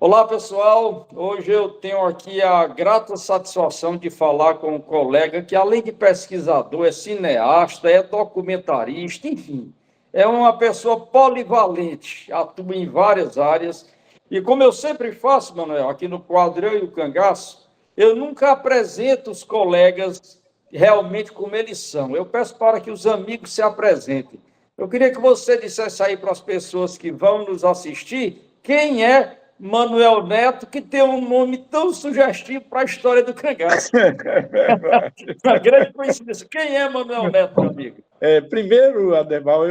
Olá, pessoal. Hoje eu tenho aqui a grata satisfação de falar com um colega que, além de pesquisador, é cineasta, é documentarista, enfim, é uma pessoa polivalente, atua em várias áreas. E como eu sempre faço, Manuel, aqui no quadro Eu e o Cangaço, eu nunca apresento os colegas realmente como eles são. Eu peço para que os amigos se apresentem. Eu queria que você dissesse aí para as pessoas que vão nos assistir quem é Manuel Neto, que tem um nome tão sugestivo para a história do cangaço. Uma grande coincidência. Quem é Manuel Neto, meu amigo? Primeiro, Ademal,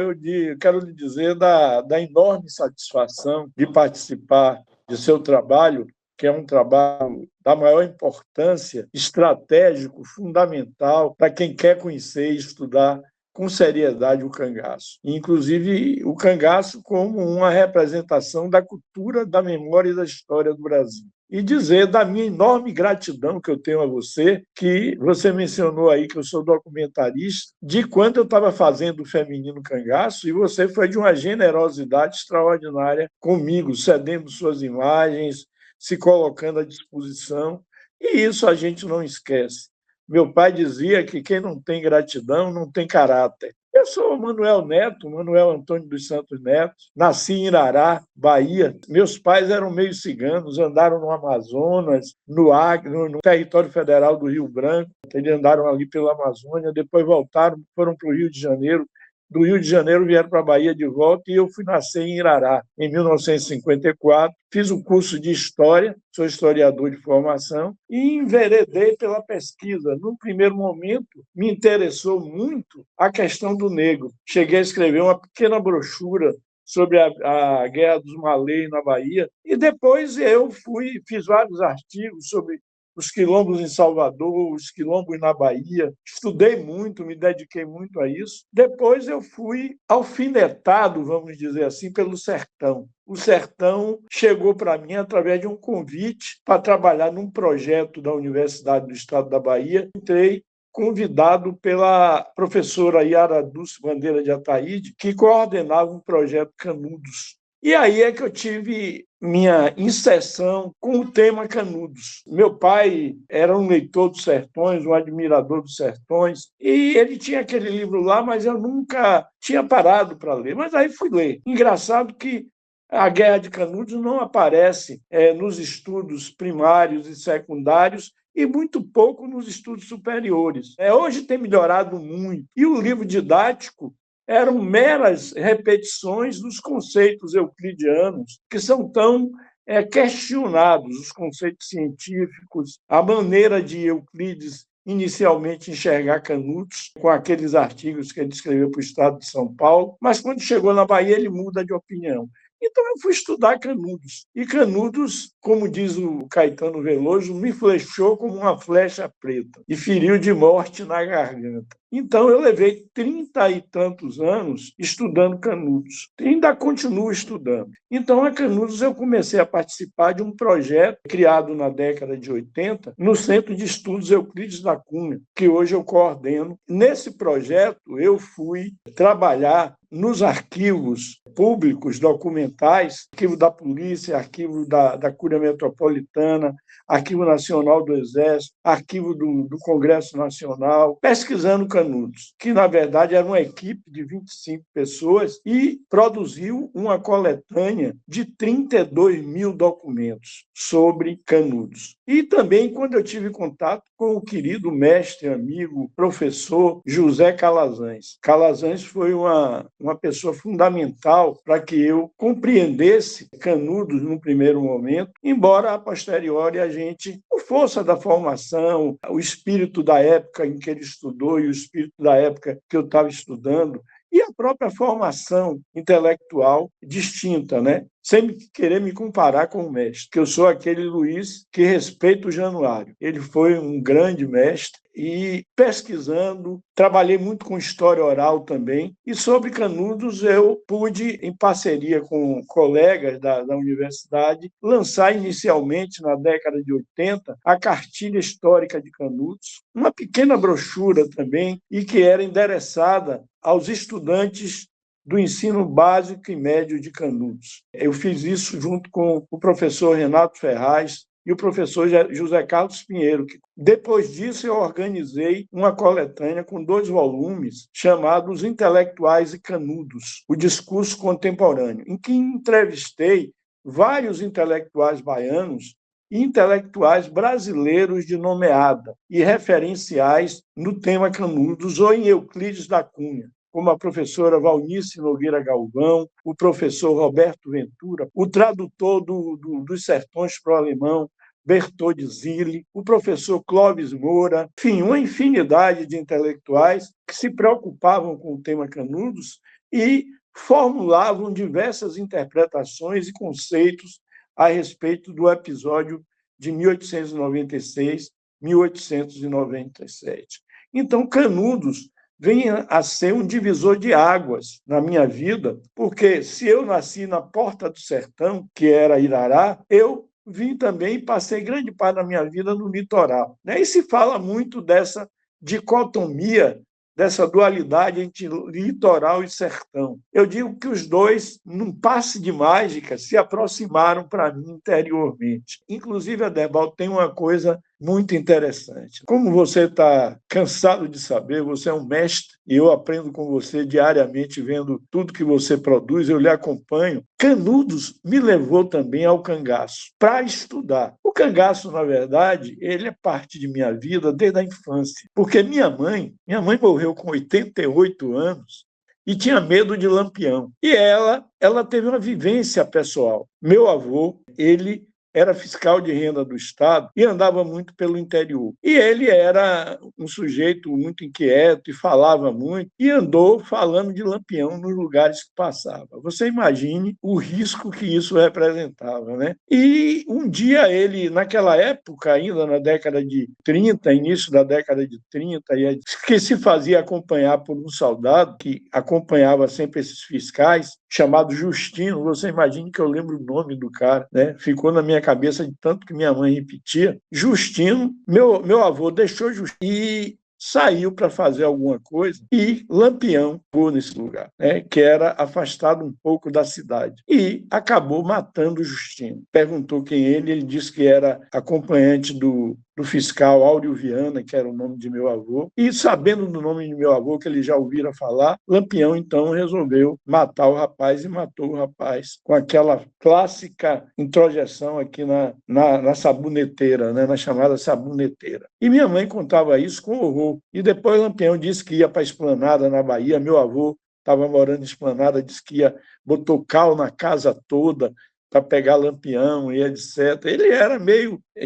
quero lhe dizer da enorme satisfação de participar de seu trabalho, que é um trabalho da maior importância, estratégico, fundamental para quem quer conhecer e estudar com seriedade o cangaço. Inclusive, o cangaço como uma representação da cultura, da memória e da história do Brasil. E dizer da minha enorme gratidão que eu tenho a você, que você mencionou aí que eu sou documentarista, de quando eu estava fazendo o Feminino Cangaço, e você foi de uma generosidade extraordinária comigo, cedendo suas imagens, se colocando à disposição, e isso a gente não esquece. Meu pai dizia que quem não tem gratidão não tem caráter. Eu sou Manuel Neto, Manuel Antônio dos Santos Neto, nasci em Irará, Bahia. Meus pais eram meio ciganos, andaram no Amazonas, no Acre, no território federal do Rio Branco. Eles andaram ali pela Amazônia, depois voltaram, foram para o Rio de Janeiro. Do Rio de Janeiro vieram para a Bahia de volta e eu fui nascer em Irará, em 1954. Fiz o curso de História, sou historiador de formação, e enveredei pela pesquisa. Num primeiro momento, me interessou muito a questão do negro. Cheguei a escrever uma pequena brochura sobre a Guerra dos Malês na Bahia, e depois fiz vários artigos sobre os quilombos em Salvador, os quilombos na Bahia. Estudei muito, me dediquei muito a isso. Depois eu fui alfinetado, vamos dizer assim, pelo sertão. O sertão chegou para mim através de um convite para trabalhar num projeto da Universidade do Estado da Bahia. Entrei convidado pela professora Yara Dulce Bandeira de Ataíde, que coordenava um projeto Canudos. E aí é que eu tive minha inserção com o tema Canudos. Meu pai era um leitor dos sertões, um admirador dos sertões, e ele tinha aquele livro lá, mas eu nunca tinha parado para ler. Mas aí fui ler. Engraçado que a Guerra de Canudos não aparece nos estudos primários e secundários, e muito pouco nos estudos superiores. Hoje tem melhorado muito. E o livro didático eram meras repetições dos conceitos euclidianos, que são tão questionados, os conceitos científicos, a maneira de Euclides inicialmente enxergar Canudos, com aqueles artigos que ele escreveu para o Estado de São Paulo, mas quando chegou na Bahia ele muda de opinião. Então eu fui estudar Canudos. E Canudos, como diz o Caetano Veloso, me flechou como uma flecha preta e feriu de morte na garganta. Então eu levei 30 e tantos anos estudando Canudos. E ainda continuo estudando. Então a Canudos eu comecei a participar de um projeto criado na década de 80 no Centro de Estudos Euclides da Cunha, que hoje eu coordeno. Nesse projeto eu fui trabalhar nos arquivos públicos, documentais, arquivo da polícia, arquivo da Cúria Metropolitana, Arquivo Nacional do Exército, arquivo do Congresso Nacional, pesquisando Canudos, que, na verdade, era uma equipe de 25 pessoas e produziu uma coletânea de 32 mil documentos sobre Canudos. E também, quando eu tive contato com o querido mestre, amigo, professor José Calazans. Calazans foi uma pessoa fundamental para que eu compreendesse Canudos no primeiro momento, embora a posteriori a gente, por força da formação, o espírito da época em que ele estudou e o espírito da época que eu estava estudando, e a própria formação intelectual distinta, né? Sem querer me comparar com o mestre, que eu sou aquele Luiz que respeita o Januário. Ele foi um grande mestre e pesquisando, trabalhei muito com história oral também, e sobre Canudos eu pude, em parceria com colegas da universidade, lançar inicialmente, na década de 80, a Cartilha Histórica de Canudos, uma pequena brochura também, e que era endereçada aos estudantes do ensino básico e médio de Canudos. Eu fiz isso junto com o professor Renato Ferraz e o professor José Carlos Pinheiro. Depois disso, eu organizei uma coletânea com 2 volumes chamados Intelectuais e Canudos, o discurso contemporâneo, em que entrevistei vários intelectuais baianos e intelectuais brasileiros de nomeada e referenciais no tema Canudos ou em Euclides da Cunha, como a professora Valnice Nogueira Galvão, o professor Roberto Ventura, o tradutor dos Sertões para o Alemão, Bertoldi Zilli, o professor Clóvis Moura, enfim, uma infinidade de intelectuais que se preocupavam com o tema Canudos e formulavam diversas interpretações e conceitos a respeito do episódio de 1896, 1897. Então, Canudos vem a ser um divisor de águas na minha vida, porque se eu nasci na Porta do Sertão, que era Irará, eu vim também e passei grande parte da minha vida no litoral. E se fala muito dessa dicotomia, dessa dualidade entre litoral e sertão. Eu digo que os dois, num passe de mágica, se aproximaram para mim interiormente. Inclusive, Aderbal, tem uma coisa muito interessante. Como você está cansado de saber, você é um mestre e eu aprendo com você diariamente, vendo tudo que você produz, eu lhe acompanho. Canudos me levou também ao cangaço para estudar. O cangaço, na verdade, ele é parte de minha vida desde a infância, porque minha mãe morreu com 88 anos e tinha medo de lampião. E ela teve uma vivência pessoal. Meu avô, ele era fiscal de renda do Estado e andava muito pelo interior. E ele era um sujeito muito inquieto e falava muito, e andou falando de lampião nos lugares que passava. Você imagine o risco que isso representava, né? E um dia ele, naquela época, ainda na década de 30, início da década de 30, que se fazia acompanhar por um soldado que acompanhava sempre esses fiscais, chamado Justino. Você imagine que eu lembro o nome do cara, né? Ficou na minha cabeça de tanto que minha mãe repetia. Justino, meu avô deixou Justino e saiu para fazer alguma coisa, e Lampião foi nesse lugar, né, que era afastado um pouco da cidade, e acabou matando Justino. Perguntou quem ele disse que era acompanhante do fiscal Áureo Viana, que era o nome de meu avô, e sabendo do nome de meu avô, que ele já ouvira falar, Lampião então resolveu matar o rapaz, e matou o rapaz com aquela clássica introjeção aqui na saboneteira, né, na chamada saboneteira. E minha mãe contava isso com horror. E depois Lampião disse que ia para a Esplanada, na Bahia. Meu avô estava morando em Esplanada, disse que botou cal na casa toda para pegar Lampião e etc. Ele era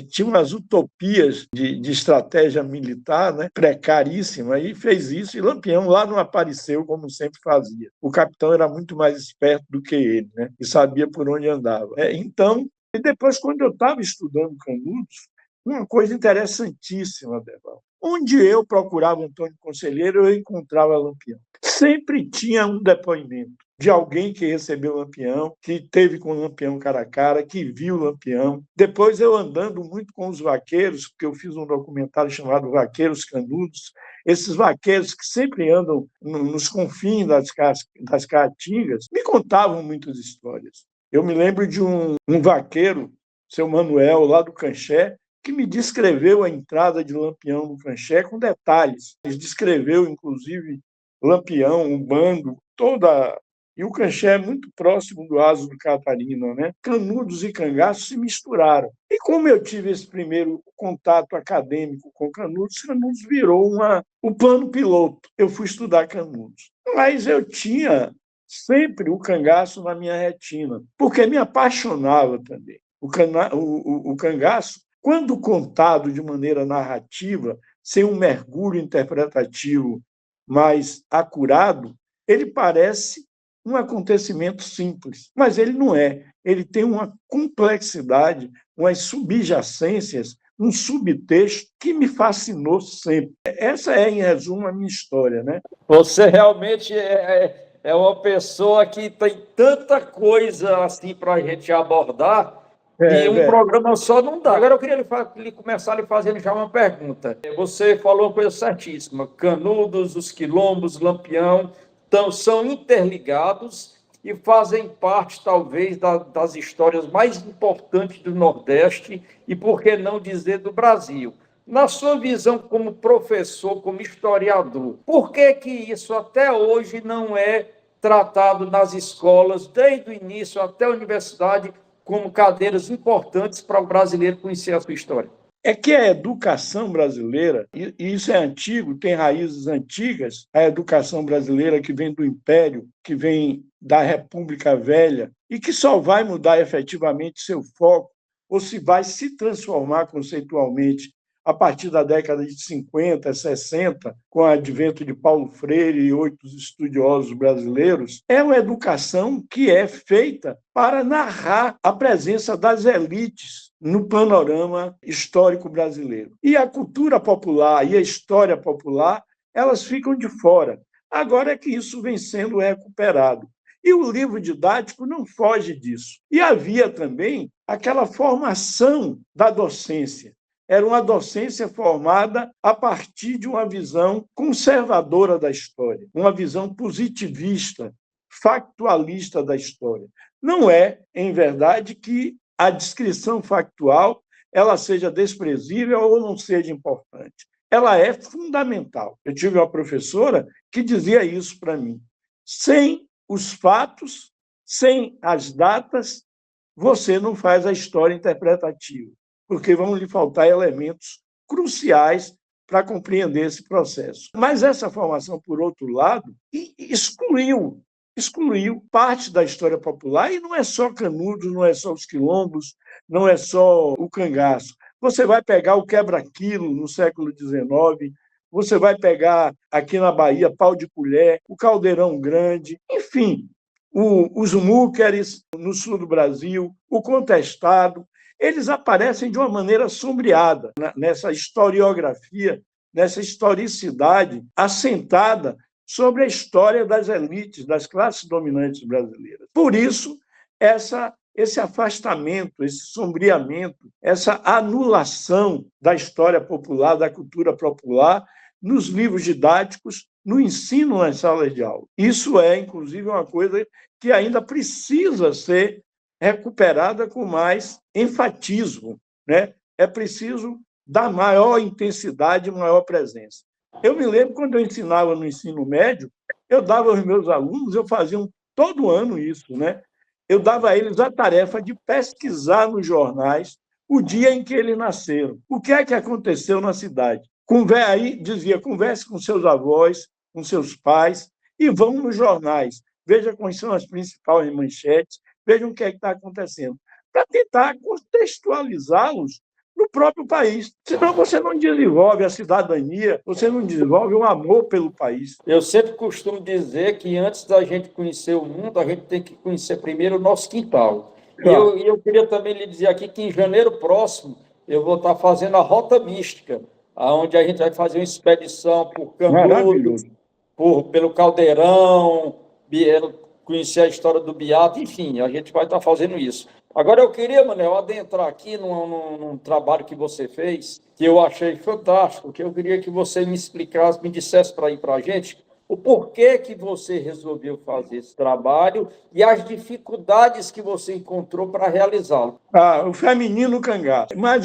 tinha umas utopias de estratégia militar, né, precaríssima, e fez isso, e Lampião lá não apareceu como sempre fazia. O capitão era muito mais esperto do que ele, né, e sabia por onde andava. Então, e depois, quando eu estava estudando Canudos, uma coisa interessantíssima, Deval. Onde eu procurava Antônio Conselheiro, eu encontrava Lampião. Sempre tinha um depoimento de alguém que recebeu Lampião, que teve com o Lampião cara a cara, que viu Lampião. Depois, eu andando muito com os vaqueiros, porque eu fiz um documentário chamado Vaqueiros Canudos, esses vaqueiros que sempre andam nos confins das caatingas, me contavam muitas histórias. Eu me lembro de um vaqueiro, seu Manuel, lá do Canché, que me descreveu a entrada de Lampião no Canché com detalhes. Ele descreveu, inclusive, Lampião, o bando, toda... E o Canché é muito próximo do Aso do Catarina, né? Canudos e cangaços se misturaram. E como eu tive esse primeiro contato acadêmico com Canudos virou o plano piloto. Eu fui estudar Canudos. Mas eu tinha sempre o cangaço na minha retina, porque me apaixonava também. O cangaço, quando contado de maneira narrativa, sem um mergulho interpretativo mais acurado, ele parece um acontecimento simples, mas ele não é. Ele tem uma complexidade, umas subjacências, um subtexto que me fascinou sempre. Essa é, em resumo, a minha história, né? Você realmente é uma pessoa que tem tanta coisa assim para a gente abordar, e um programa só não dá. Agora eu queria começar lhe fazendo já uma pergunta. Você falou uma coisa certíssima: Canudos, os quilombos, Lampião. são interligados e fazem parte, talvez, das histórias mais importantes do Nordeste e, por que não dizer, do Brasil. Na sua visão como professor, como historiador, por que que isso até hoje não é tratado nas escolas, desde o início até a universidade, como cadeiras importantes para o brasileiro conhecer a sua história? É que a educação brasileira, e isso é antigo, tem raízes antigas, a educação brasileira que vem do Império, que vem da República Velha, e que só vai mudar efetivamente seu foco, ou se vai se transformar conceitualmente a partir da década de 50, 60, com o advento de Paulo Freire e outros estudiosos brasileiros, é uma educação que é feita para narrar a presença das elites no panorama histórico brasileiro. E a cultura popular e a história popular, elas ficam de fora. Agora é que isso vem sendo recuperado. E o livro didático não foge disso. E havia também aquela formação da docência. Era uma docência formada a partir de uma visão conservadora da história, uma visão positivista, factualista da história. Não é, em verdade, que a descrição factual ela seja desprezível ou não seja importante. Ela é fundamental. Eu tive uma professora que dizia isso para mim. Sem os fatos, sem as datas, você não faz a história interpretativa, porque vão lhe faltar elementos cruciais para compreender esse processo. Mas essa formação, por outro lado, excluiu parte da história popular, e não é só Canudos, não é só os quilombos, não é só o cangaço. Você vai pegar o quebra-quilo no século XIX, você vai pegar aqui na Bahia pau de colher, o caldeirão grande, enfim, os múqueres no sul do Brasil, o contestado, eles aparecem de uma maneira sombreada nessa historiografia, nessa historicidade assentada sobre a história das elites, das classes dominantes brasileiras. Por isso, esse afastamento, esse sombreamento, essa anulação da história popular, da cultura popular, nos livros didáticos, no ensino nas salas de aula. Isso é, inclusive, uma coisa que ainda precisa ser recuperada com mais enfatismo, né? É preciso dar maior intensidade, maior presença. Eu me lembro, quando eu ensinava no ensino médio, eu dava aos meus alunos, eu fazia todo ano isso, né? Eu dava a eles a tarefa de pesquisar nos jornais o dia em que eles nasceram. O que é que aconteceu na cidade? Aí dizia, converse com seus avós, com seus pais, e vão nos jornais. Veja quais são as principais manchetes, vejam o que é que está acontecendo, para tentar contextualizá-los no próprio país. Senão você não desenvolve a cidadania, você não desenvolve o amor pelo país. Eu sempre costumo dizer que antes da gente conhecer o mundo, a gente tem que conhecer primeiro o nosso quintal. E eu queria também lhe dizer aqui que em janeiro próximo eu vou estar fazendo a Rota Mística, onde a gente vai fazer uma expedição por Canudos, pelo Caldeirão, conhecer a história do Beato, enfim, a gente vai estar fazendo isso. Agora eu queria, Manuel, adentrar aqui num trabalho que você fez, que eu achei fantástico, que eu queria que você me explicasse, me dissesse para a gente o porquê que você resolveu fazer esse trabalho e as dificuldades que você encontrou para realizá-lo. O feminino cangaço. Mas,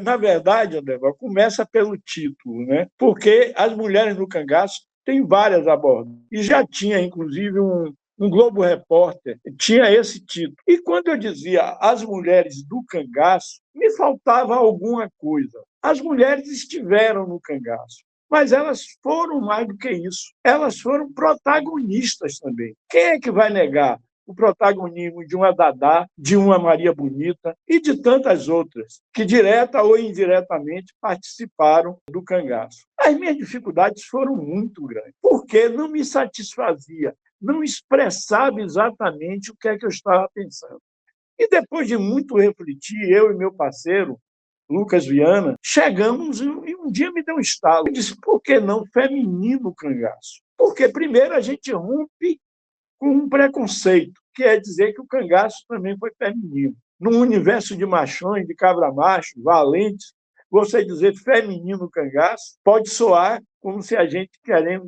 na verdade, Adeval, começa pelo título, né? Porque as mulheres no cangaço têm várias abordagens. E já tinha, inclusive, um Globo Repórter, tinha esse título. E quando eu dizia as mulheres do cangaço, me faltava alguma coisa. As mulheres estiveram no cangaço, mas elas foram mais do que isso. Elas foram protagonistas também. Quem é que vai negar o protagonismo de uma Dadá, de uma Maria Bonita e de tantas outras que, direta ou indiretamente, participaram do cangaço? As minhas dificuldades foram muito grandes, porque não me satisfazia, não expressava exatamente o que é que eu estava pensando. E depois de muito refletir, eu e meu parceiro, Lucas Viana, chegamos e um dia me deu um estalo. Eu disse, por que não feminino cangaço? Porque, primeiro, a gente rompe com um preconceito, que é dizer que o cangaço também foi feminino. Num universo de machões, de cabra-macho, valentes, você dizer feminino cangaço pode soar como se a gente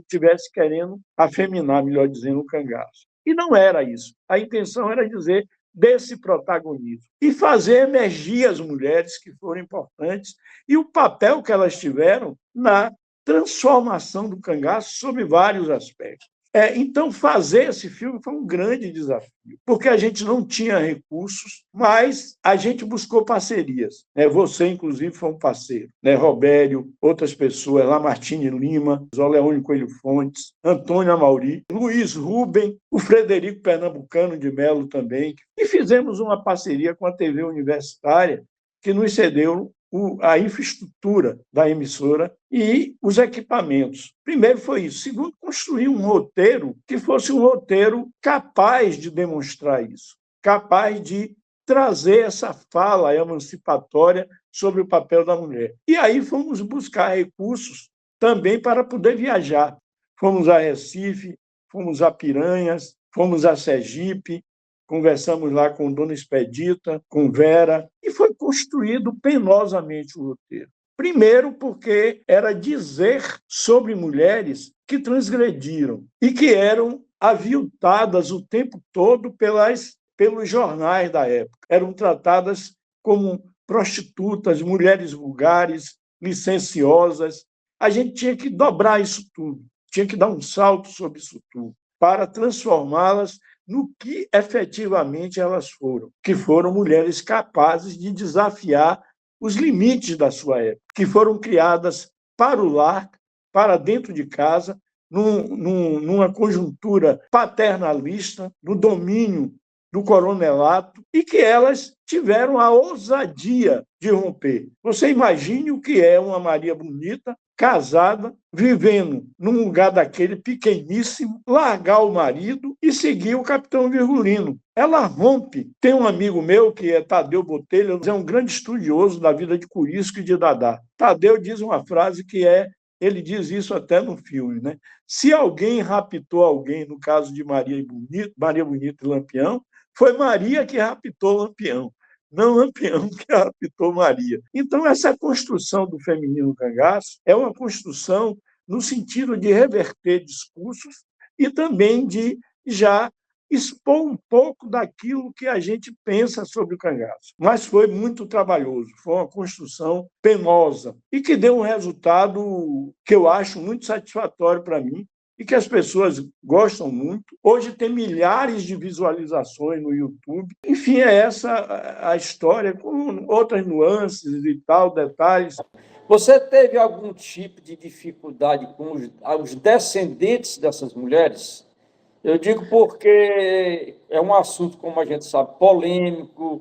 tivesse querendo afeminar, melhor dizendo, o cangaço. E não era isso. A intenção era dizer desse protagonismo e fazer emergir as mulheres que foram importantes e o papel que elas tiveram na transformação do cangaço sob vários aspectos. Então, fazer esse filme foi um grande desafio, porque a gente não tinha recursos, mas a gente buscou parcerias. Você, inclusive, foi um parceiro. Robério, outras pessoas, Lamartine Lima, Zoleone Coelho Fontes, Antônio Amauri, Luiz Rubem, o Frederico Pernambucano de Melo também. E fizemos uma parceria com a TV Universitária, que nos cedeu a infraestrutura da emissora e os equipamentos. Primeiro foi isso. Segundo, construir um roteiro que fosse um roteiro capaz de demonstrar isso, capaz de trazer essa fala emancipatória sobre o papel da mulher. E aí fomos buscar recursos também para poder viajar. Fomos a Recife, fomos a Piranhas, fomos a Sergipe, conversamos lá com Dona Expedita, com Vera, e foi construído penosamente o roteiro. Primeiro, porque era dizer sobre mulheres que transgrediram e que eram aviltadas o tempo todo pelos jornais da época. Eram tratadas como prostitutas, mulheres vulgares, licenciosas. A gente tinha que dobrar isso tudo, tinha que dar um salto sobre isso tudo, para transformá-las no que efetivamente elas foram, que foram mulheres capazes de desafiar os limites da sua época, que foram criadas para o lar, para dentro de casa, numa conjuntura paternalista, no domínio do coronelato, e que elas tiveram a ousadia de romper. Você imagine o que é uma Maria Bonita, casada, vivendo num lugar daquele pequeníssimo, largar o marido e seguir o Capitão Virgulino. Ela rompe. Tem um amigo meu, que é Tadeu Botelho, é um grande estudioso da vida de Corisco e de Dadá. Tadeu diz uma frase ele diz isso até no filme, né? Se alguém raptou alguém, no caso de Maria Bonita e Lampião, foi Maria que raptou Lampião, não Lampião que raptou Maria. Então, essa construção do feminino cangaço é uma construção no sentido de reverter discursos e também de já expor um pouco daquilo que a gente pensa sobre o cangaço. Mas foi muito trabalhoso, foi uma construção penosa e que deu um resultado que eu acho muito satisfatório para mim e que as pessoas gostam muito. Hoje tem milhares de visualizações no YouTube. Enfim, é essa a história, com outras nuances e tal, detalhes. Você teve algum tipo de dificuldade com os descendentes dessas mulheres? Eu digo porque é um assunto, como a gente sabe, polêmico,